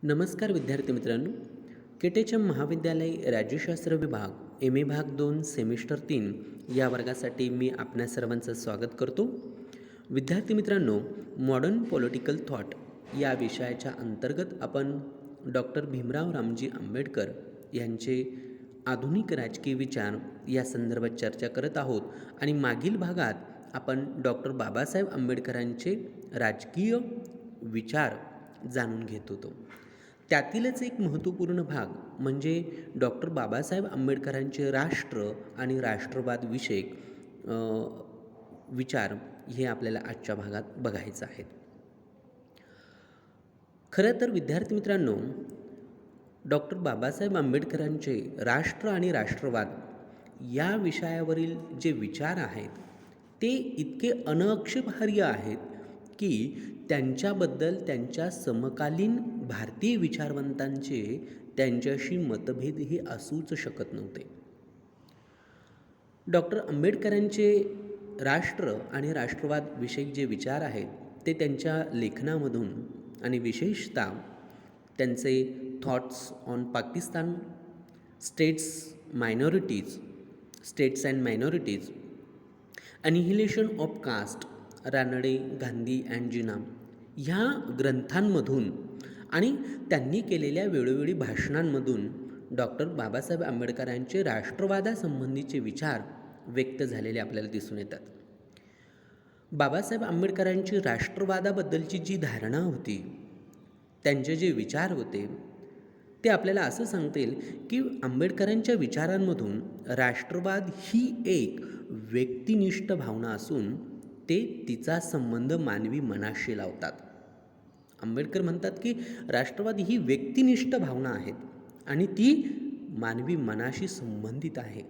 नमस्कार विद्यार्थी मित्रांनो. केटेचम महाविद्यालय राज्यशास्त्र विभाग एम ए भाग 2 सेमिस्टर 3 या वर्गासाठी मी आपणा सर्वांचं स्वागत करतो. विद्यार्थी मित्रांनो, मॉडर्न पॉलिटिकल थॉट या विषयाच्या अंतर्गत आपण डॉक्टर भीमराव रामजी आंबेडकर यांचे आधुनिक राजकीय विचार या संदर्भात चर्चा करत आहोत आणि मागील भागात आपण डॉक्टर बाबासाहेब आंबेडकरांचे राजकीय विचार जाणून घेत होतो. त्यातीलच एक महत्त्वपूर्ण भाग म्हणजे डॉक्टर बाबासाहेब आंबेडकरांचे राष्ट्र आणि राष्ट्रवाद विषयक विचार हे आपल्याला आजच्या भागात बघायचं आहे. खरं तर विद्यार्थी मित्रांनो, डॉक्टर बाबासाहेब आंबेडकरांचे राष्ट्र आणि राष्ट्रवाद या विषयावरील जे विचार आहेत ते इतके अनक्षपार्ह आहेत की त्यांच्याबद्दल त्यांच्या समकालीन भारतीय विचारवंतांचे त्यांच्याशी मतभेद हे असूच शकत नव्हते. डॉक्टर आंबेडकरांचे राष्ट्र आणि राष्ट्रवाद विषयक जे विचार आहेत ते त्यांच्या लेखनामधून आणि विशेषतः त्यांचे thoughts on Pakistan states and minorities, annihilation of caste, Ranade, Gandhi and Jinnah ह्या ग्रंथांमधून आणि त्यांनी केलेल्या वेळोवेळी भाषणांमधून डॉक्टर बाबासाहेब आंबेडकरांचे राष्ट्रवादासंबंधीचे विचार व्यक्त झालेले आपल्याला दिसून येतात. बाबासाहेब आंबेडकरांची राष्ट्रवादाबद्दलची जी धारणा होती, त्यांचे जे विचार होते ते आपल्याला असं सांगतील की आंबेडकरांच्या विचारांमधून राष्ट्रवाद ही एक व्यक्तिनिष्ठ भावना असून ते तिचा संबंध मानवी मनाशी लावतात. आंबेडकर म्हणतात की राष्ट्रवाद ही व्यक्तिनिष्ठ भावना आहे आणि ती मानवी मनाशी संबंधित आहे.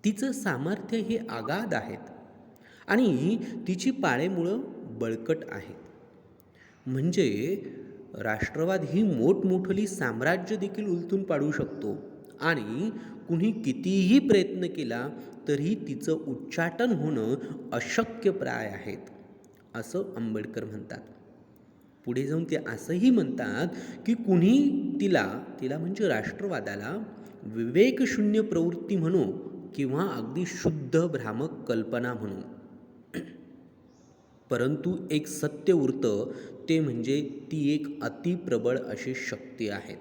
तिचं सामर्थ्य हे अगाध आहेत आणि तिची पाळेमुळं बळकट आहेत. म्हणजे राष्ट्रवाद ही मोठमोठली साम्राज्य देखील उलथून पाडू शकतो आणि कुणी कितीही प्रयत्न केला तरी तिचं उच्चाटन होणं अशक्यप्राय आहेत, असं आंबेडकर म्हणतात. पुढे जाऊन ते असंही म्हणतात की कुणी तिला म्हणजे राष्ट्रवादाला विवेकशून्य प्रवृत्ती म्हणू किंवा अगदी शुद्ध भ्रामक कल्पना म्हणू, परंतु एक सत्य उरतं ते म्हणजे ती एक अतिप्रबळ अशी शक्ती आहेत.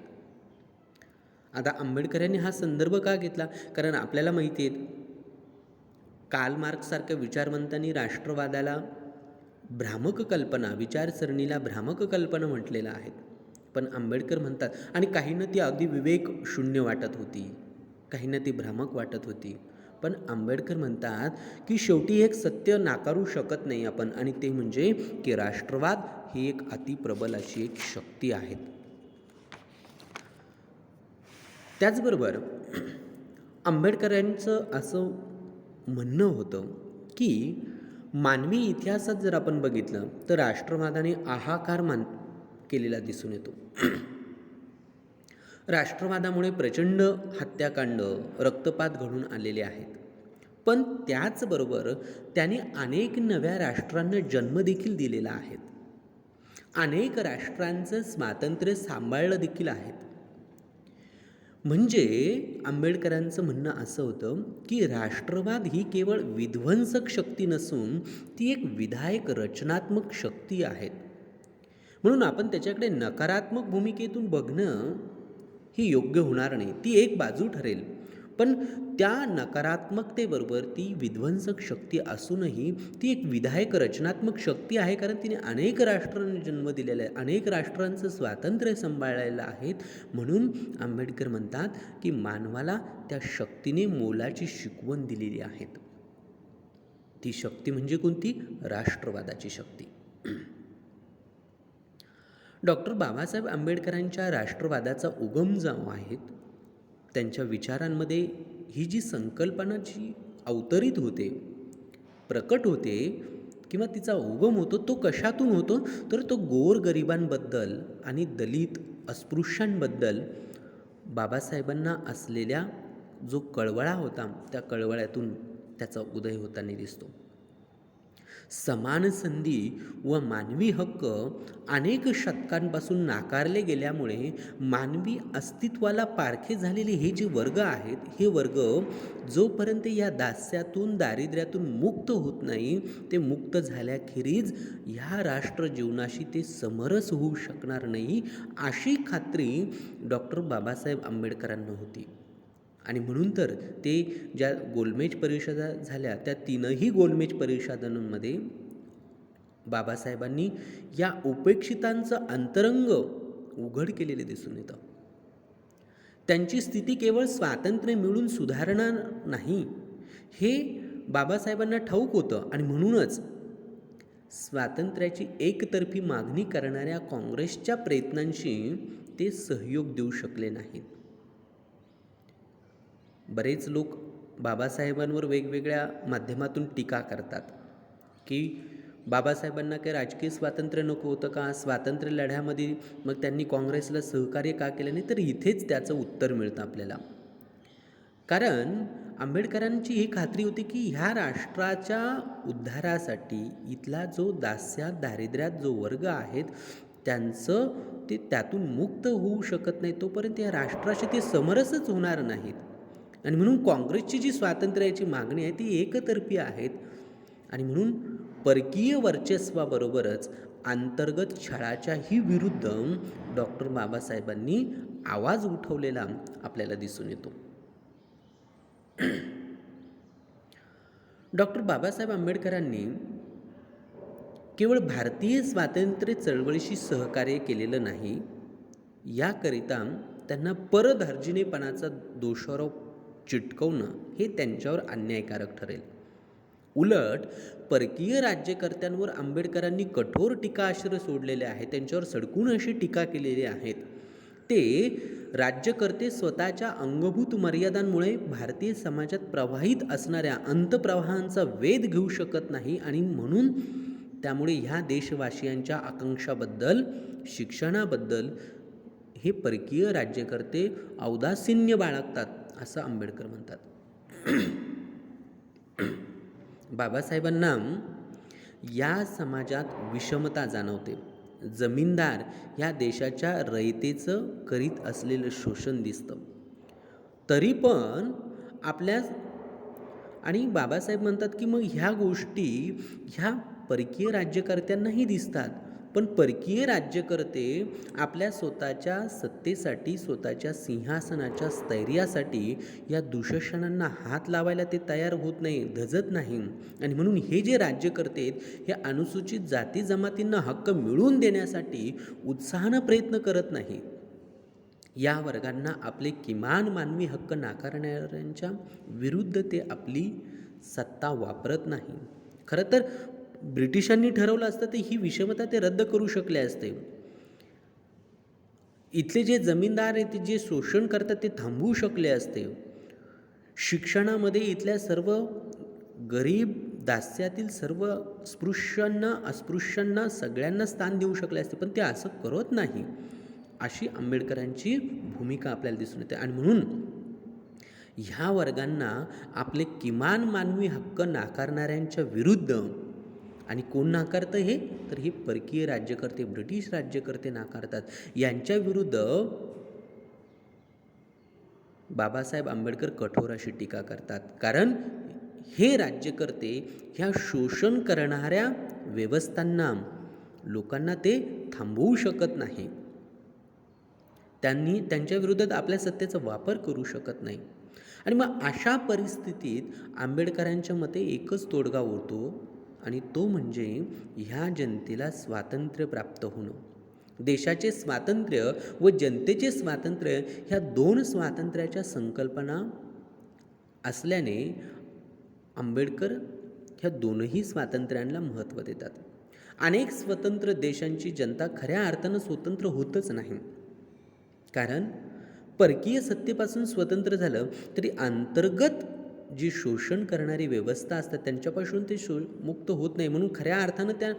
आता आंबेडकरांनी हा संदर्भ का घेतला? कारण आपल्याला माहिती आहे कार्ल मार्क्ससारख्या विचारवंतांनी राष्ट्रवादाला भ्रामक कल्पना, विचारसरणीला भ्रामक कल्पना म्हटलेलं आहे. पण आंबेडकर म्हणतात आणि काहींना ती अगदी विवेकशून्य वाटत होती, काहींना ती भ्रामक वाटत होती, पण आंबेडकर म्हणतात की शेवटी एक सत्य नाकारू शकत नाही आपण, आणि ते म्हणजे की राष्ट्रवाद ही एक अतिप्रबल अशी एक शक्ती आहे. त्याचबरोबर आंबेडकरांचं असं म्हणणं होतं की मानवी इतिहासात जर आपण बघितलं तर राष्ट्रवादाने हाहाकार केलेला दिसून येतो. राष्ट्रवादामुळे प्रचंड हत्याकांड, रक्तपात घडून आलेले आहेत. पण त्याचबरोबर त्याने अनेक नव्या राष्ट्रांना जन्म देखील दिलेला आहे. अनेक राष्ट्रांचं स्वातंत्र्य सांभाळलं देखील आहे. म्हणजे आंबेडकरांचं म्हणणं असं होतं की राष्ट्रवाद ही केवळ विध्वंसक शक्ती नसून ती एक विधायक रचनात्मक शक्ती आहे. म्हणून आपण त्याच्याकडे नकारात्मक भूमिकेतून बघणं ही योग्य होणार नाही. ती एक बाजू ठरेल, पण त्या नकारात्मकतेबरोबर ती विध्वंसक शक्ती असूनही ती एक विधायक रचनात्मक शक्ती आहे, कारण तिने अनेक राष्ट्रांना जन्म दिलेला आहे, अनेक राष्ट्रांचं स्वातंत्र्य सांभाळलेलं आहे. म्हणून आंबेडकर म्हणतात की मानवाला त्या शक्तीने मोलाची शिकवण दिलेली आहे. ती शक्ती म्हणजे कोणती? राष्ट्रवादाची शक्ती. डॉक्टर बाबासाहेब आंबेडकरांच्या राष्ट्रवादाचा उगम जो आहे, त्यांच्या विचारांमध्ये ही जी संकल्पना जी अवतरित होते, प्रकट होते किंवा तिचा उगम होतो, तो कशातून होतो? तर तो गोरगरिबांबद्दल आणि दलित अस्पृश्यांबद्दल बाबासाहेबांना असलेल्या जो कळवळा होता त्या कळवळ्यातून त्याचा उदय होताना दिसतो. समान संधी व मानवी हक्क अनेक शतकांपासून नाकारले गेल्यामुळे मानवी अस्तित्वाला पारखे झालेले हे जे वर्ग आहेत, हे वर्ग जोपर्यंत या दास्यातून दारिद्र्यातून मुक्त होत नाही, ते मुक्त झाल्याखेरीज ह्या राष्ट्र जीवनाशी ते समरस होऊ शकणार नाही, अशी खात्री डॉक्टर बाबासाहेब आंबेडकरांना होती. आणि म्हणून तर ते ज्या गोलमेज परिषदा झाल्या, त्या तीनही गोलमेज परिषदांमध्ये बाबासाहेबांनी या उपेक्षितांचं अंतरंग उघड केलेले दिसून येतं. त्यांची स्थिती केवळ स्वातंत्र्य मिळून सुधारणार नाही, हे बाबासाहेबांना ठाऊक होतं. आणि म्हणूनच स्वातंत्र्याची एकतर्फी मागणी करणाऱ्या काँग्रेसच्या प्रयत्नांशी ते सहयोग देऊ शकले नाहीत. बरेच लोक बाबासाहेबांवर वेगवेगळ्या माध्यमातून टीका करतात की बाबासाहेबांना काही राजकीय स्वातंत्र्य नको होतं का, स्वातंत्र्य लढ्यामध्ये मग त्यांनी काँग्रेसला सहकार्य का केलं नाही. तर इथेच त्याचं उत्तर मिळतं आपल्याला. कारण आंबेडकरांची ही खात्री होती की ह्या राष्ट्राच्या उद्धारासाठी इथला जो दास्यात दारिद्र्यात जो वर्ग आहेत, त्यांचं ते त्यातून मुक्त होऊ शकत नाही तोपर्यंत या राष्ट्राशी ते समरसच होणार नाहीत. आणि म्हणून काँग्रेसची जी स्वातंत्र्याची मागणी आहे ती एकतर्फी आहेत. आणि म्हणून परकीय वर्चस्वाबरोबरच अंतर्गत छळाच्याही विरुद्ध डॉक्टर बाबासाहेबांनी आवाज उठवलेला आपल्याला दिसून येतो. डॉक्टर बाबासाहेब आंबेडकरांनी केवळ भारतीय स्वातंत्र्य चळवळीशी सहकार्य केलेलं नाही, याकरिता त्यांना परधार्जिनेपणाचा दोषारोप चिटकवणं हे त्यांच्यावर अन्यायकारक ठरेल. उलट परकीय राज्यकर्त्यांवर आंबेडकरांनी कठोर टीकास्त्र सोडलेले आहे, त्यांच्यावर सडकून अशी टीका केलेली आहेत. ते राज्यकर्ते स्वतःच्या अंगभूत मर्यादांमुळे भारतीय समाजात प्रवाहित असणाऱ्या अंतप्रवाहांचा वेध घेऊ शकत नाही आणि म्हणून त्यामुळे ह्या देशवासियांच्या आकांक्षाबद्दल, शिक्षणाबद्दल हे परकीय राज्यकर्ते औदासीन्य बाळगतात, असं आंबेडकर म्हणतात. बाबासाहेबांना या समाजात विषमता जाणवते. जमीनदार या देशाच्या रयतेचं करीत असलेलं शोषण दिसतं. तरी पण आपल्या आणि बाबासाहेब म्हणतात की मग ह्या गोष्टी ह्या परकीय राज्यकर्त्यांनाही दिसतात. पण परकीय राज्यकर्ते आपल्या स्वतःच्या सत्तेसाठी, स्वतःच्या सिंहासनाच्या स्थैर्यासाठी या दुःशासनांना हात लावायला ते तयार होत नाही, धजत नाही. आणि म्हणून हे जे राज्यकर्ते आहेत, हे अनुसूचित जाती जमातींना हक्क मिळवून देण्यासाठी उत्साहानं प्रयत्न करत नाही. या वर्गांना आपले किमान मानवी हक्क नाकारणाऱ्यांच्या विरुद्ध ते आपली सत्ता वापरत नाही. खरं तर ब्रिटिशांनी ठरवलं असतं तर ही विषमता ते रद्द करू शकले असते. इथले जे जमीनदार आहेत, जे शोषण करतात, ते थांबवू शकले असते. शिक्षणामध्ये इथल्या सर्व गरीब दास्यातील सर्व स्पृश्यांना, अस्पृश्यांना सगळ्यांना स्थान देऊ शकले असते. पण ते असं करत नाही, अशी आंबेडकरांची भूमिका आपल्याला दिसून येते. आणि म्हणून ह्या वर्गांना आपले किमान मानवी हक्क नाकारणाऱ्यांच्या विरुद्ध, आणि कोण नाकारतं हे, तर हे परकीय राज्यकर्ते, ब्रिटिश राज्यकर्ते नाकारतात. यांच्या विरुद्ध बाबासाहेब आंबेडकर कठोर अशी टीका करतात. कारण हे राज्यकर्ते ह्या शोषण करणाऱ्या व्यवस्थांना, लोकांना ते थांबवू शकत नाही. त्यांनी त्यांच्या विरोधात आपल्या सत्तेचा वापर करू शकत नाही. आणि मग अशा परिस्थितीत आंबेडकरांच्या मते एकच तोडगा उरतो, आणि तो म्हणजे ह्या जनतेला स्वातंत्र्य प्राप्त होणं. देशाचे स्वातंत्र्य व जनतेचे स्वातंत्र्य ह्या दोन स्वातंत्र्याच्या संकल्पना असल्याने आंबेडकर ह्या दोनही स्वातंत्र्यांना महत्त्व देतात. अनेक स्वतंत्र देशांची जनता खऱ्या अर्थानं स्वतंत्र होतच नाही. कारण परकीय सत्तेपासून स्वतंत्र झालं तरी अंतर्गत जी शोषण करणारी व्यवस्था असतात त्यांच्यापासून ते मुक्त होत नाही. म्हणून खऱ्या अर्थानं त्या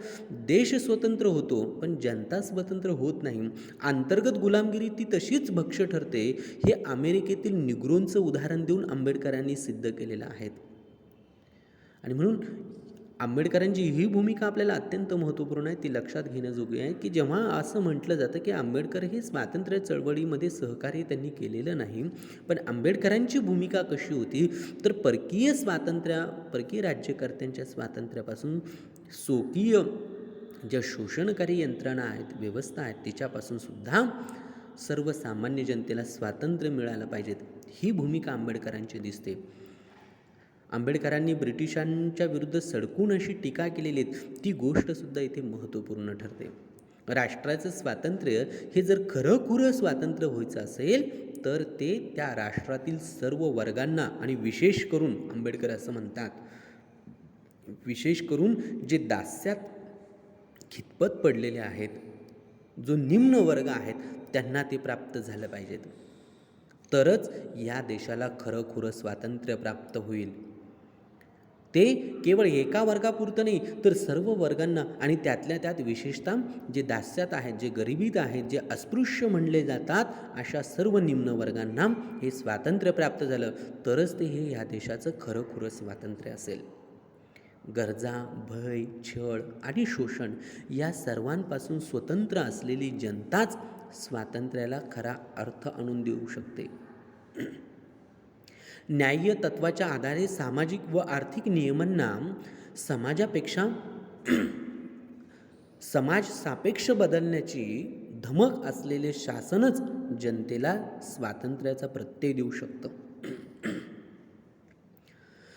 देश स्वतंत्र होतो, पण जनता स्वतंत्र होत नाही. अंतर्गत गुलामगिरी ती तशीच भक्ष्य ठरते. हे अमेरिकेतील निग्रोंचं उदाहरण देऊन आंबेडकरांनी सिद्ध केलेलं आहे. आणि म्हणून आंबेडकरांची ही भूमिका आपल्याला अत्यंत महत्त्वपूर्ण आहे, ती लक्षात घेण्याजोगी आहे, की जेव्हा असं म्हटलं जातं, की आंबेडकर हे स्वातंत्र्य चळवळीमध्ये सहकार्य त्यांनी केलेलं नाही, पण आंबेडकरांची भूमिका कशी होती, तर परकीय राज्यकर्त्यांच्या स्वातंत्र्यापासून स्वकीय ज्या शोषणकारी यंत्रणा आहेत, व्यवस्था आहेत, तिच्यापासून सुद्धा सर्वसामान्य जनतेला स्वातंत्र्य मिळालं पाहिजेत, ही भूमिका आंबेडकरांची दिसते. आंबेडकरांनी ब्रिटिशांच्या विरुद्ध सडकून अशी टीका केलेली आहे, ती गोष्टसुद्धा इथे महत्त्वपूर्ण ठरते. राष्ट्राचं स्वातंत्र्य हे जर खरंखुरं स्वातंत्र्य व्हायचं असेल तर ते त्या राष्ट्रातील सर्व वर्गांना आणि विशेष करून आंबेडकर असं म्हणतात, विशेष करून जे दास्यात खितपत पडलेले आहेत, जो निम्न वर्ग आहेत, त्यांना ते प्राप्त झालं पाहिजेत. तरच या देशाला खरंखुरं स्वातंत्र्य प्राप्त होईल. ते केवळ एका वर्गापुरतं नाही, तर सर्व वर्गांना आणि त्यातल्या त्यात विशेषतः जे दास्यात आहेत, जे गरिबीत आहेत, जे अस्पृश्य म्हणले जातात, अशा सर्व निम्न वर्गांना हे स्वातंत्र्य प्राप्त झालं तरच ते हे ह्या देशाचं खरंखुरं स्वातंत्र्य असेल. गरजा, भय, छळ आणि शोषण या सर्वांपासून स्वतंत्र असलेली जनताच स्वातंत्र्याला खरा अर्थ आणून देऊ शकते. न्याय्य तत्वाच्या आधारे सामाजिक व आर्थिक नियमांना समाज सापेक्ष बदलण्याची धमक असलेले शासनच जनतेला स्वातंत्र्याचा प्रत्यय देऊ शकतं.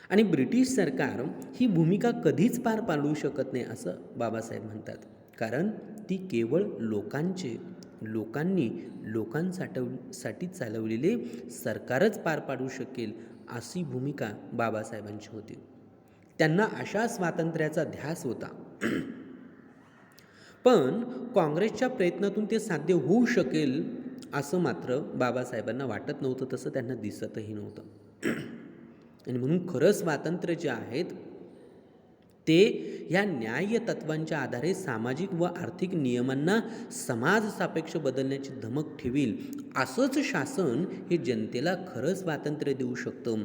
आणि ब्रिटिश सरकार ही भूमिका कधीच पार पाडू शकत नाही असं बाबासाहेब म्हणतात, कारण ती केवळ लोकांसाठी चालवलेले सरकारच पार पाडू शकेल अशी भूमिका बाबासाहेबांची होती. त्यांना अशा स्वातंत्र्याचा ध्यास होता. पण काँग्रेसच्या प्रयत्नातून ते साध्य होऊ शकेल असं मात्र बाबासाहेबांना वाटत नव्हतं, तसं त्यांना दिसतही नव्हतं. आणि म्हणून खरं स्वातंत्र्य जे आहेत ते ह्या न्याय्य तत्वांच्या आधारे सामाजिक व आर्थिक नियमांना समाज सापेक्ष बदलण्याची धमक ठेवील असंच शासन हे जनतेला खरं स्वातंत्र्य देऊ शकतं,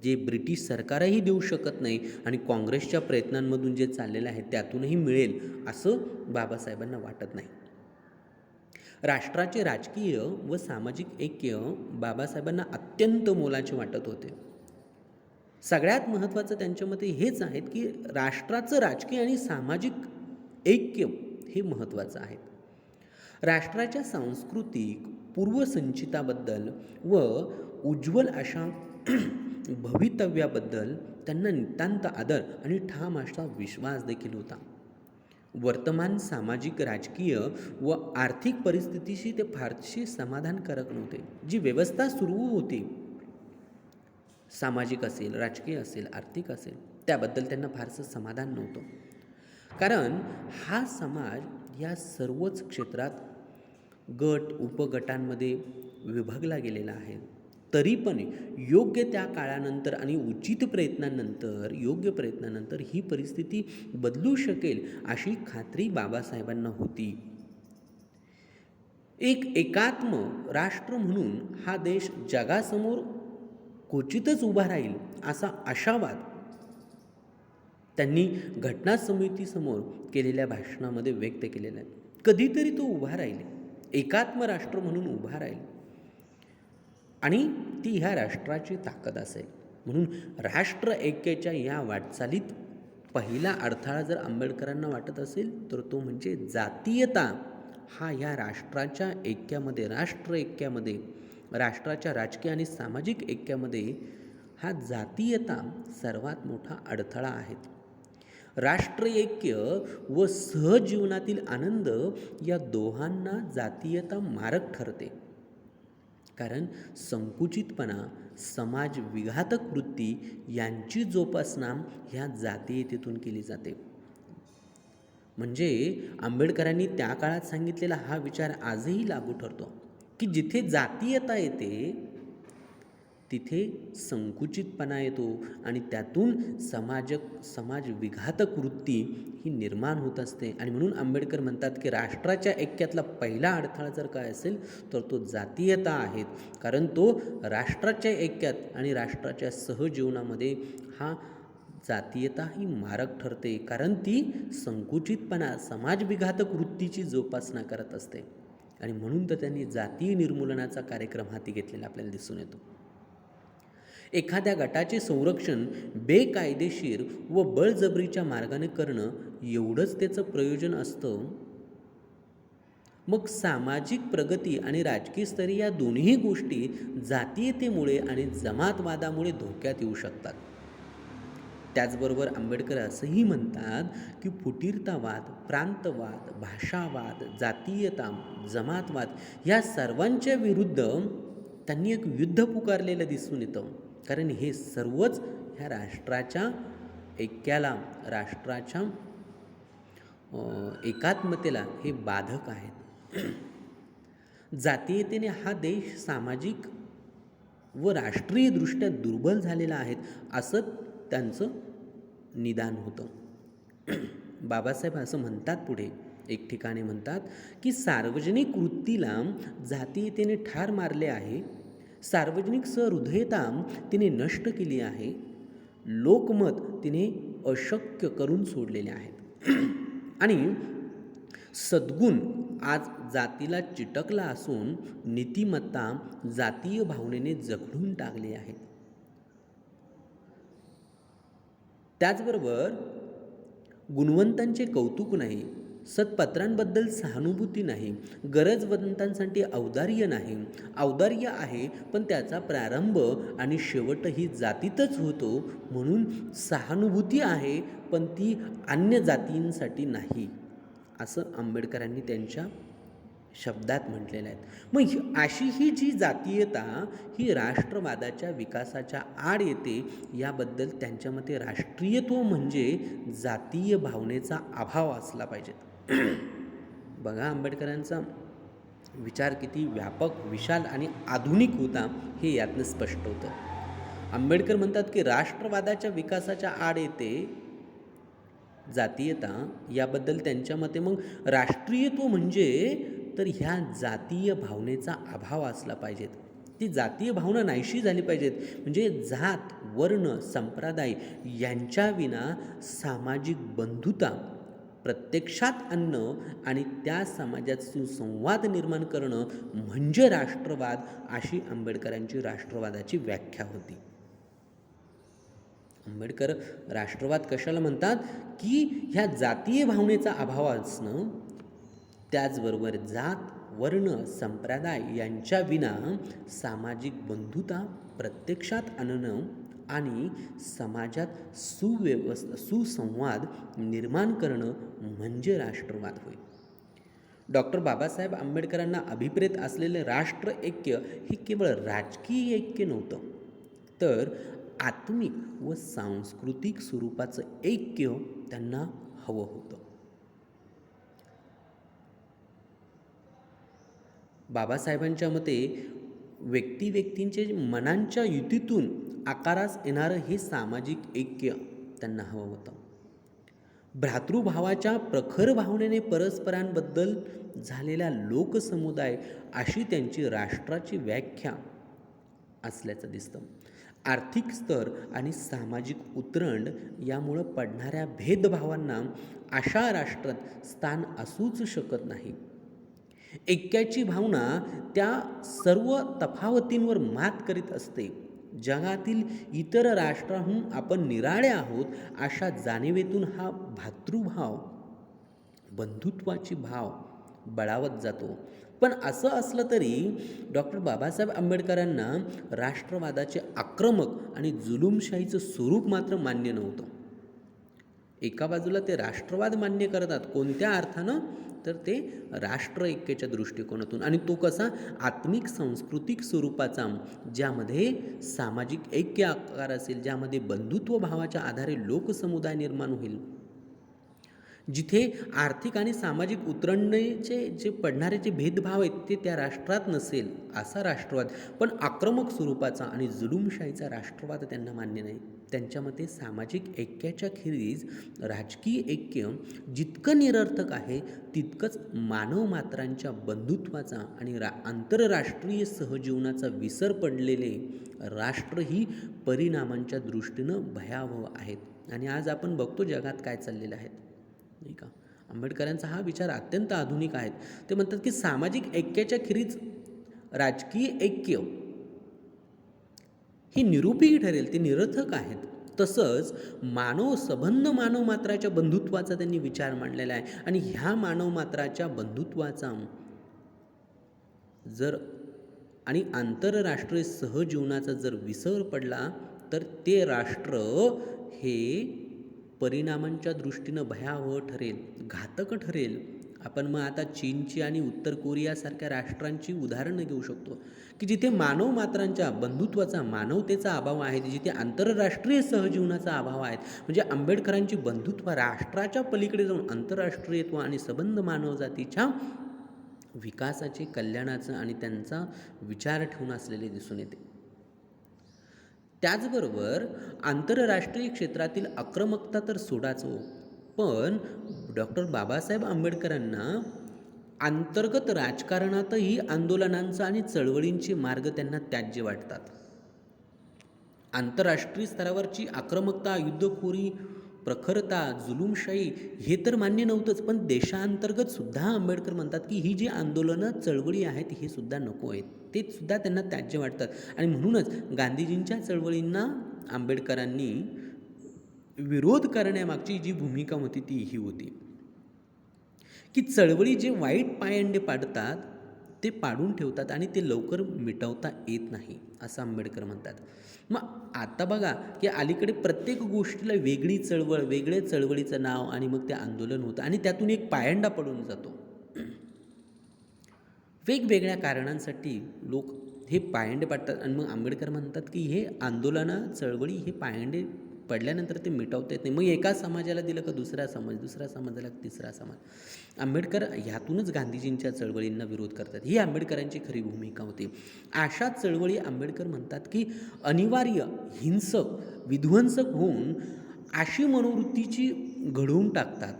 जे ब्रिटिश सरकारही देऊ शकत नाही आणि काँग्रेसच्या प्रयत्नांमधून जे चाललेलं आहे त्यातूनही मिळेल असं बाबासाहेबांना वाटत नाही. राष्ट्राचे राजकीय व सामाजिक ऐक्य बाबासाहेबांना अत्यंत मोलाचे वाटत होते. सगळ्यात महत्त्वाचं त्यांच्या मते हेच आहेत की राष्ट्राचं राजकीय आणि सामाजिक ऐक्य हे महत्त्वाचं आहे. राष्ट्राच्या सांस्कृतिक पूर्वसंचिताबद्दल व उज्ज्वल अशा भवितव्याबद्दल त्यांना नितांत आदर आणि ठाम असा विश्वास देखील होता. वर्तमान सामाजिक, राजकीय व आर्थिक परिस्थितीशी ते फारसे समाधानकारक नव्हते. जी व्यवस्था सुरू होती, सामाजिक असेल, राजकीय असेल, आर्थिक असेल, त्याबद्दल त्यांना फारसं समाधान नव्हतं. कारण हा समाज या सर्वच क्षेत्रात गट उपगटांमध्ये विभागला गेलेला आहे. तरी पण योग्य त्या काळानंतर आणि उचित योग्य प्रयत्नानंतर ही परिस्थिती बदलू शकेल अशी खात्री बाबासाहेबांना होती. एक एकात्म राष्ट्र म्हणून हा देश जगासमोर क्वचितच उभा राहील असा आशावाद त्यांनी घटना समितीसमोर केलेल्या भाषणामध्ये व्यक्त केलेला आहे. कधीतरी तो उभा राहील, एकात्म राष्ट्र म्हणून उभा राहील आणि ती ह्या राष्ट्राची ताकद असेल. म्हणून राष्ट्र ऐक्याच्या या वाटचालीत पहिला अडथळा जर आंबेडकरांना वाटत असेल तर तो म्हणजे जातीयता. हा ह्या राष्ट्राच्या ऐक्यामध्ये, राष्ट्र ऐक्यामध्ये, राष्ट्राच्या राजकीय आणि सामाजिक ऐक्यामध्ये हा जातीयता सर्वात मोठा अडथळा आहे. राष्ट्र ऐक्य व सहजीवनातील आनंद या दोहांना जातीयता मारक ठरते. कारण संकुचितपणा, समाज विघातक वृत्ती यांची जोपासना ह्या जातीयतेतून केली जाते. म्हणजे आंबेडकरांनी त्या काळात सांगितलेला हा विचार आजही लागू ठरतो की जिथे जातीयता येते तिथे संकुचितपणा येतो आणि त्यातून समाज विघातक वृत्ती ही निर्माण होत असते. आणि म्हणून आंबेडकर म्हणतात की राष्ट्राच्या ऐक्यातला पहिला अडथळा जर काय असेल तर तो जातीयता आहे. कारण तो राष्ट्राच्या ऐक्यात आणि राष्ट्राच्या सहजीवनामध्ये हा जातीयता ही मारक ठरते, कारण ती संकुचितपणा, समाजविघातक वृत्तीची जोपासना करत असते. आणि म्हणून तर त्यांनी जातीय निर्मूलनाचा कार्यक्रम हाती घेतलेला आपल्याला दिसून येतो. एखाद्या गटाचे संरक्षण बेकायदेशीर व बळजबरीच्या मार्गाने करणं एवढंच त्याचं प्रयोजन असतं. मग सामाजिक प्रगती आणि राजकीय स्तरी या दोन्ही गोष्टी जातीयतेमुळे आणि जमातवादामुळे धोक्यात येऊ शकतात. त्याचबरोबर आंबेडकर असंही म्हणतात की फुटीरतावाद, प्रांतवाद, भाषावाद, जातीयता, जमातवाद या सर्वांच्या विरुद्ध त्यांनी एक युद्ध पुकारलेलं दिसून येतं. कारण हे सर्वच ह्या राष्ट्राच्या ऐक्याला, राष्ट्राच्या एकात्मतेला हे बाधक आहेत. जातीयतेने हा देश सामाजिक व राष्ट्रीयदृष्ट्या दुर्बल झालेला आहे असं त्यांचं निदान होतं. बाबासाहेब असं म्हणतात, पुढे एक ठिकाणी म्हणतात की सार्वजनिक वृत्तीला जातीयतेने ठार मारले आहे, सार्वजनिक सहृदयता तिने नष्ट केली आहे, लोकमत तिने अशक्य करून सोडलेले आहेत आणि सद्गुण आज जातीला चिटकला असून नीतिमत्ता जातीय भावनेने जखडून टाकली आहे. त्याचबरोबर गुणवंतांचे कौतुक नाही, सत्पत्रांबद्दल सहानुभूती नाही, गरजवंतांसाठी औदार्य नाही, औदार्य आहे पण त्याचा प्रारंभ आणि शेवटही जातीतच होतो, म्हणून सहानुभूती आहे पण ती अन्य जातींसाठी नाही, असं आंबेडकरांनी त्यांच्या शब्दात म्हटलेलं आहे. मग अशी ही जी जातीयता ही राष्ट्रवादाच्या विकासाच्या आड येते, याबद्दल त्यांच्या मते राष्ट्रीयत्व म्हणजे जातीय भावनेचा अभाव असला पाहिजे. बघा आंबेडकरांचा विचार किती व्यापक, विशाल आणि आधुनिक होता हे यातनं स्पष्ट होतं. आंबेडकर म्हणतात की राष्ट्रवादाच्या विकासाच्या आड येते जातीयता, याबद्दल त्यांच्या मते मग राष्ट्रीयत्व म्हणजे तर ह्या जातीय भावनेचा अभाव असला पाहिजेत. ती जातीय भावना नाहीशी झाली पाहिजेत. म्हणजे जात, वर्ण, संप्रदाय यांच्या विना सामाजिक बंधुता प्रत्यक्षात आणणं आणि त्या समाजात सुसंवाद निर्माण करणं म्हणजे राष्ट्रवाद, अशी आंबेडकरांची राष्ट्रवादाची व्याख्या होती. आंबेडकर राष्ट्रवाद कशाला म्हणतात की ह्या जातीय भावनेचा अभाव असणं, त्याचबरोबर जात, वर्ण, संप्रदाय यांच्या विना सामाजिक बंधुता प्रत्यक्षात आणणं आणि समाजात सुसंवाद निर्माण करणं म्हणजे राष्ट्रवाद होय. डॉक्टर बाबासाहेब आंबेडकरांना अभिप्रेत असलेले राष्ट्र ऐक्य हे केवळ राजकीय ऐक्य नव्हतं, तर आत्मिक व सांस्कृतिक स्वरूपाचं ऐक्य त्यांना हवं होतं. बाबासाहेबांच्या मते व्यक्तिंच्या मनांच्या युतीतून आकारास येणारं हे सामाजिक ऐक्य त्यांना हवं होतं. भ्रातृभावाच्या प्रखर भावनेने परस्परांबद्दल झालेला लोकसमुदाय अशी त्यांची राष्ट्राची व्याख्या असल्याचं दिसतं. आर्थिक स्तर आणि सामाजिक उतरंड यामुळं पडणाऱ्या भेदभावांना अशा राष्ट्रात स्थान असूच शकत नाही. ऐक्याची भावना त्या सर्व तफावतींवर मात करीत असते. जगातील इतर राष्ट्रांहून आपण निराळे आहोत अशा जाणिवेतून हा भातृभाव, बंधुत्वाची भाव बळावत जातो. पण असं असलं तरी डॉक्टर बाबासाहेब आंबेडकरांना राष्ट्रवादाचे आक्रमक आणि जुलूमशाहीचं स्वरूप मात्र मान्य नव्हतं. एका बाजूला ते राष्ट्रवाद मान्य करतात, कोणत्या अर्थानं तर ते राष्ट्र ऐक्याच्या दृष्टिकोनातून, आणि तो कसा आत्मिक सांस्कृतिक स्वरूपाचा, ज्यामध्ये सामाजिक ऐक्य आकार असेल, ज्यामध्ये बंधुत्व भावाच्या आधारे लोकसमुदाय निर्माण होईल, जिथे आर्थिक आणि सामाजिक उतरंडीचे जे पडणारे जे भेदभाव आहेत ते त्या राष्ट्रात नसेल, असा राष्ट्रवाद. पण आक्रमक स्वरूपाचा आणि जुलूमशाहीचा राष्ट्रवाद त्यांना मान्य नाही. त्यांच्या मते सामाजिक ऐक्याच्या खेरीज राजकीय ऐक्य जितकं निरर्थक आहे, तितकंच मानवमात्रांच्या बंधुत्वाचा आणि आंतरराष्ट्रीय सहजीवनाचा विसर पडलेले राष्ट्रही परिणामांच्या दृष्टीनं भयावह आहेत. आणि आज आपण बघतो जगात काय चाललेलं आहे, नाही का. आंबेडकरांचा हा विचार अत्यंत आधुनिक आहे. ते म्हणतात की सामाजिक ऐक्याच्या खेरीज राजकीय ऐक्य हे निरुपयोगी ठरेल, ते निरर्थक आहेत. तसंच मानव मात्राच्या बंधुत्वाचा त्यांनी विचार मांडलेला आहे. आणि ह्या मानव मात्राच्या बंधुत्वाचा जर आणि आंतरराष्ट्रीय सहजीवनाचा जर विसर पडला तर ते राष्ट्र हे परिणामांच्या दृष्टीनं भयावह ठरेल, घातक ठरेल. आपण मग आता चीनची आणि उत्तर कोरियासारख्या राष्ट्रांची उदाहरणं घेऊ शकतो की जिथे मानव मात्रांच्या बंधुत्वाचा, मानवतेचा अभाव आहे, जिथे आंतरराष्ट्रीय सहजीवनाचा अभाव आहे. म्हणजे आंबेडकरांची बंधुत्व राष्ट्राच्या पलीकडे जाऊन आंतरराष्ट्रीयत्व आणि संबंध मानवजातीच्या विकासाचे, कल्याणाचं आणि त्यांचा विचार ठेवून असलेले दिसून येते. त्याचबरोबर आंतरराष्ट्रीय क्षेत्रातील आक्रमकता तर सोडाच हो, पण डॉक्टर बाबासाहेब आंबेडकरांना अंतर्गत राजकारणातही आंदोलनांचा आणि चळवळींचे मार्ग त्यांना त्याज्य वाटतात. आंतरराष्ट्रीय स्तरावरची आक्रमकता, युद्धखोरी, प्रखरता, जुलूमशाही हे तर मान्य नव्हतंच, पण देशांतर्गत सुद्धा आंबेडकर म्हणतात की ही जी आंदोलनं, चळवळी आहेत हे सुद्धा नको आहेत, ते सुद्धा त्यांना त्याज्य वाटतात. आणि म्हणूनच गांधीजींच्या चळवळींना आंबेडकरांनी विरोध करण्यामागची जी भूमिका होती ती ही होती की चळवळी जे वाईट पायंडे पाडतात ते पाडून ठेवतात आणि ते लवकर मिटवता येत नाही, असं आंबेडकर म्हणतात. मग आता बघा की अलीकडे प्रत्येक गोष्टीला वेगळी चळवळ, वेगळे चळवळीचं नाव आणि मग ते आंदोलन होतं आणि त्यातून एक पायंडा पडून जातो. वेगवेगळ्या कारणांसाठी लोक हे पायंडे पाडतात आणि मग आंबेडकर म्हणतात की हे आंदोलनं, चळवळी हे पायंडे पडल्यानंतर ते मिटवता येत नाही. मग एका समाजाला दिलं का दुसरा समाज, दुसऱ्या समाजाला तिसरा समाज. आंबेडकर ह्यातूनच गांधीजींच्या चळवळींना विरोध करतात. ही आंबेडकरांची खरी भूमिका होती. अशा चळवळी आंबेडकर म्हणतात की अनिवार्य, हिंसक, विध्वंसक होऊन अशी मनोवृत्तीची घडवून टाकतात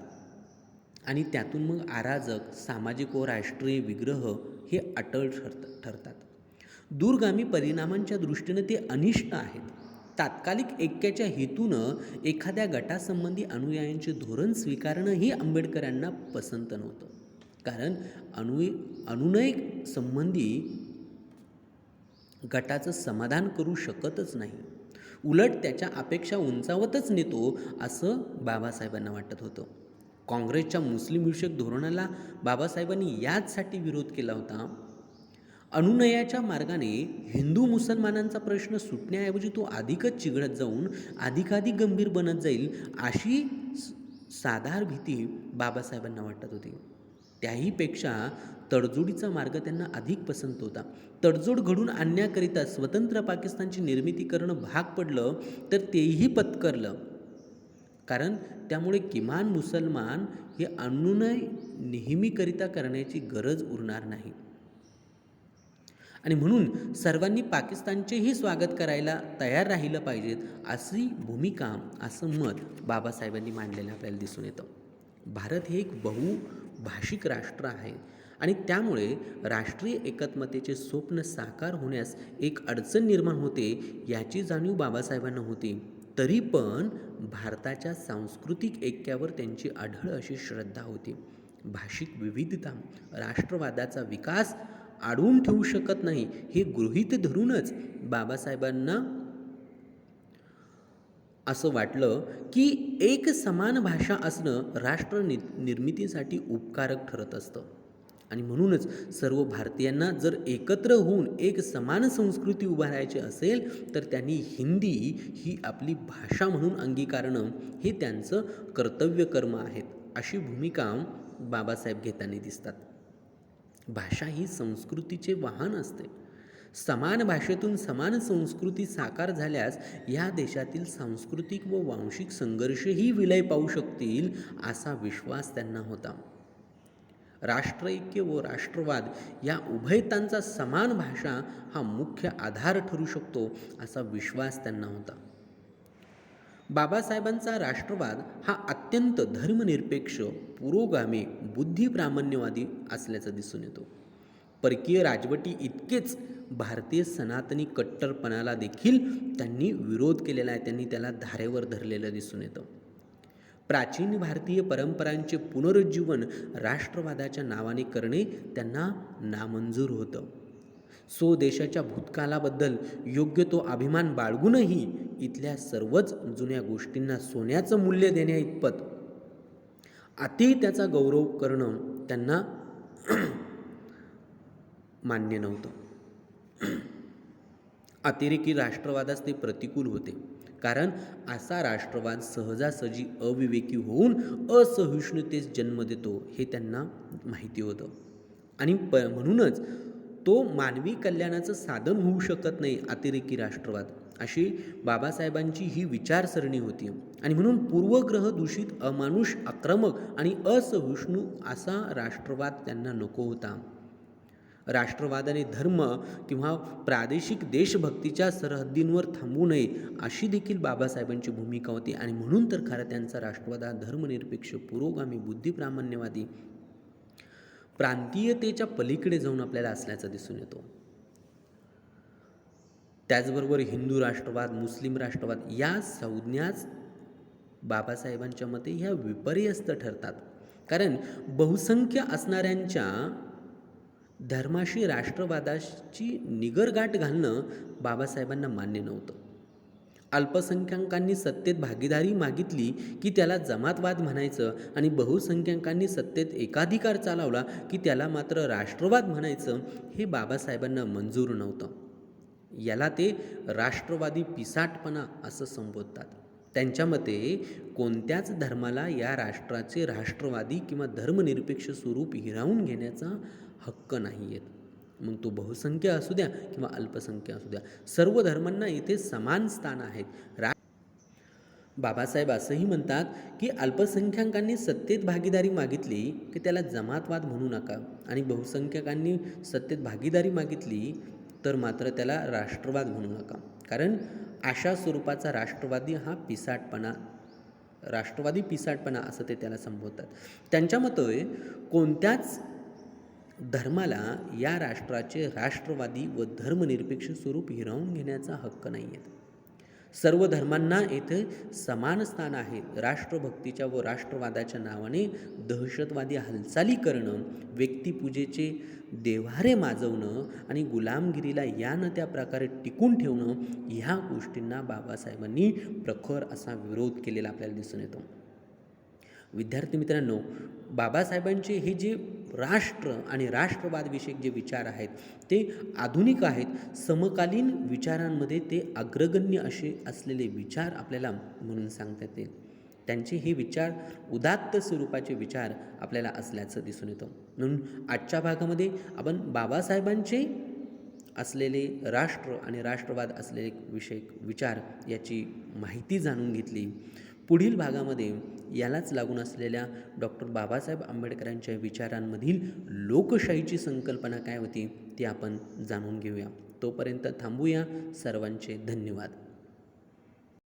आणि त्यातून मग अराजक, सामाजिक व राष्ट्रीय विग्रह हे अटळ ठरतात. दूरगामी परिणामांच्या दृष्टीनं ते अनिष्ट आहेत. तात्कालिक ऐक्याच्या हेतूनं एखाद्या गटासंबंधी अनुयायांचे धोरण स्वीकारणं ही आंबेडकरांना पसंत नव्हतं. कारण अनुनय संबंधी गटाचं समाधान करू शकतच नाही, उलट त्याच्या अपेक्षा उंचावतच नेतो असं बाबासाहेबांना वाटत होतं. काँग्रेसच्या मुस्लिम विषयक धोरणाला बाबासाहेबांनी याचसाठी विरोध केला होता. अनुनयाच्या मार्गाने हिंदू मुसलमानांचा प्रश्न सुटण्याऐवजी तो अधिकच चिघळत जाऊन अधिकाधिक गंभीर बनत जाईल अशी साधार भीती बाबासाहेबांना वाटत होती. त्याहीपेक्षा तडजोडीचा मार्ग त्यांना अधिक पसंत होता. तडजोड घडून आणण्याकरिता स्वतंत्र पाकिस्तानची निर्मिती करणं भाग पडलं तर तेही पत्करलं, कारण त्यामुळे किमान मुसलमान हे अनुनय नेहमीकरिता करण्याची गरज उरणार नाही. आणि म्हणून सर्वांनी पाकिस्तानचेही स्वागत करायला तयार राहिलं पाहिजेत अशी भूमिका, असं मत बाबासाहेबांनी मांडलेलं आपल्याला दिसून येतं. भारत हे एक बहुभाषिक राष्ट्र आहे आणि त्यामुळे राष्ट्रीय एकात्मतेचे स्वप्न साकार होण्यास एक अडचण निर्माण होते याची जाणीव बाबासाहेबांना होती. तरी पण भारताच्या सांस्कृतिक ऐक्यावर त्यांची अढळ अशी श्रद्धा होती. भाषिक विविधता राष्ट्रवादाचा विकास अडवून ठेवू शकत नाही हे गृहीत धरूनच बाबासाहेबांना असं वाटलं की एक समान भाषा असणं राष्ट्र निर्मितीसाठी उपकारक ठरत असतं. आणि म्हणूनच सर्व भारतीयांना जर एकत्र होऊन एक समान संस्कृती उभारायची असेल तर त्यांनी हिंदी ही आपली भाषा म्हणून अंगीकारणं हे त्यांचं कर्तव्य कर्म आहेत, अशी भूमिका बाबासाहेब घेताना दिसतात. भाषा ही संस्कृतीचे वाहन असते. समान भाषेतून समान संस्कृती साकार झाल्यास या देशातील सांस्कृतिक व वांशिक संघर्षही विलय पावू शकतील असा विश्वास त्यांना होता. राष्ट्रऐक्य व राष्ट्रवाद या उभयतांचा समान भाषा हा मुख्य आधार ठरू शकतो असा विश्वास त्यांना होता. बाबासाहेबांचा राष्ट्रवाद हा अत्यंत धर्मनिरपेक्ष, पुरोगामी, बुद्धिप्रामाण्यवादी असल्याचं दिसून येतो. परकीय राजवटी इतकेच भारतीय सनातनी कट्टरपणाला देखील त्यांनी विरोध केलेला आहे, त्यांनी त्याला धारेवर धरलेलं दिसून येतं. प्राचीन भारतीय परंपरांचे पुनरुज्जीवन राष्ट्रवादाच्या नावाने करणे त्यांना नामंजूर होतं. देशाच्या भूतकालाबद्दल योग्य तो अभिमान बाळगूनही इथल्या सर्वच जुन्या गोष्टींना सोन्याचं मूल्य देण्याइतपत अति त्याचा गौरव करणं त्यांना मान्य नव्हतं. अतिरेकी राष्ट्रवादास ते प्रतिकूल होते, कारण असा राष्ट्रवाद सहजासहजी अविवेकी होऊन असहिष्णुतेस जन्म देतो हे त्यांना माहिती होतं. आणि म्हणूनच तो मानवी कल्याणाचं साधन होऊ शकत नाही अतिरेकी राष्ट्रवाद, अशी बाबासाहेबांची ही विचारसरणी होती. आणि म्हणून पूर्वग्रह दूषित, अमानुष, आक्रमक आणि असहिष्णू असा राष्ट्रवाद त्यांना नको होता. राष्ट्रवादाने धर्म किंवा प्रादेशिक देशभक्तीच्या सरहद्दींवर थांबू नये अशी देखील बाबासाहेबांची भूमिका होती. आणि म्हणून तर खरं त्यांचा राष्ट्रवाद हा धर्मनिरपेक्ष, पुरोगामी, बुद्धिप्रामाण्यवादी, प्रांतीयतेच्या पलीकडे जाऊन आपल्याला असल्याचं दिसून येतो. त्याचबरोबर हिंदू राष्ट्रवाद, मुस्लिम राष्ट्रवाद या संज्ञाच बाबासाहेबांच्या मते ह्या विपर्यस्त ठरतात, कारण बहुसंख्य असणाऱ्यांच्या धर्माशी राष्ट्रवादाची निगरगाठ घालणं बाबासाहेबांना मान्य नव्हतं. अल्पसंख्याकांनी सत्तेत भागीदारी मागितली की त्याला जमातवाद म्हणायचं, आणि बहुसंख्याकांनी सत्तेत एकाधिकार चालवला की त्याला मात्र राष्ट्रवाद म्हणायचं. हे बाबासाहेबांना मंजूर नव्हतं. याला ते राष्ट्रवादी पिसाटपणा असं संबोधतात. त्यांच्या मते कोणत्याच धर्माला या राष्ट्राचे राष्ट्रवादी किंवा धर्मनिरपेक्ष स्वरूप हिरावून घेण्याचा हक्क नाही आहेत. मग तो बहुसंख्य असू द्या किंवा अल्पसंख्य असू द्या, सर्व धर्मांना इथे समान स्थान आहेत. बाबासाहेब असंही म्हणतात की अल्पसंख्याकांनी सत्तेत भागीदारी मागितली की त्याला जमातवाद म्हणू नका, आणि बहुसंख्याकांनी सत्तेत भागीदारी मागितली तर मात्र त्याला राष्ट्रवाद म्हणू नका, कारण अशा स्वरूपाचा राष्ट्रवादी पिसाटपणा असं ते त्याला संबोधतात. त्यांच्या मते कोणत्याच धर्माला या राष्ट्राचे राष्ट्रवादी व धर्मनिरपेक्ष स्वरूप हिरावून घेण्याचा हक्क नाही आहे. सर्व धर्मांना येथे समान स्थान आहे. राष्ट्रभक्तीच्या व राष्ट्रवादाच्या नावाने दहशतवादी हालचाली करणं, व्यक्तिपूजेचे देव्हारे माजवणं आणि गुलामगिरीला या न त्या प्रकारे टिकून ठेवणं, ह्या गोष्टींना बाबासाहेबांनी प्रखर असा विरोध केलेला आपल्याला दिसून येतो. विद्यार्थी मित्रांनो, बाबासाहेबांचे हे जे राष्ट्र आणि राष्ट्रवादविषयक जे विचार आहेत ते आधुनिक आहेत. समकालीन विचारांमध्ये ते अग्रगण्य असे असलेले विचार आपल्याला म्हणून सांगता येतील. त्यांचे हे विचार उदात्त स्वरूपाचे विचार आपल्याला असल्याचं दिसून येतं. म्हणून आजच्या भागामध्ये आपण बाबासाहेबांचे असलेले राष्ट्र आणि राष्ट्रवाद असलेले विचार याची माहिती जाणून घेतली. पुढील भागामध्ये यालाच लागून असलेल्या डॉक्टर बाबासाहेब आंबेडकरांच्या विचारांमधील लोकशाहीची संकल्पना काय होती ती आपण जाणून घेऊया. तोपर्यंत थांबूया. सर्वांचे धन्यवाद.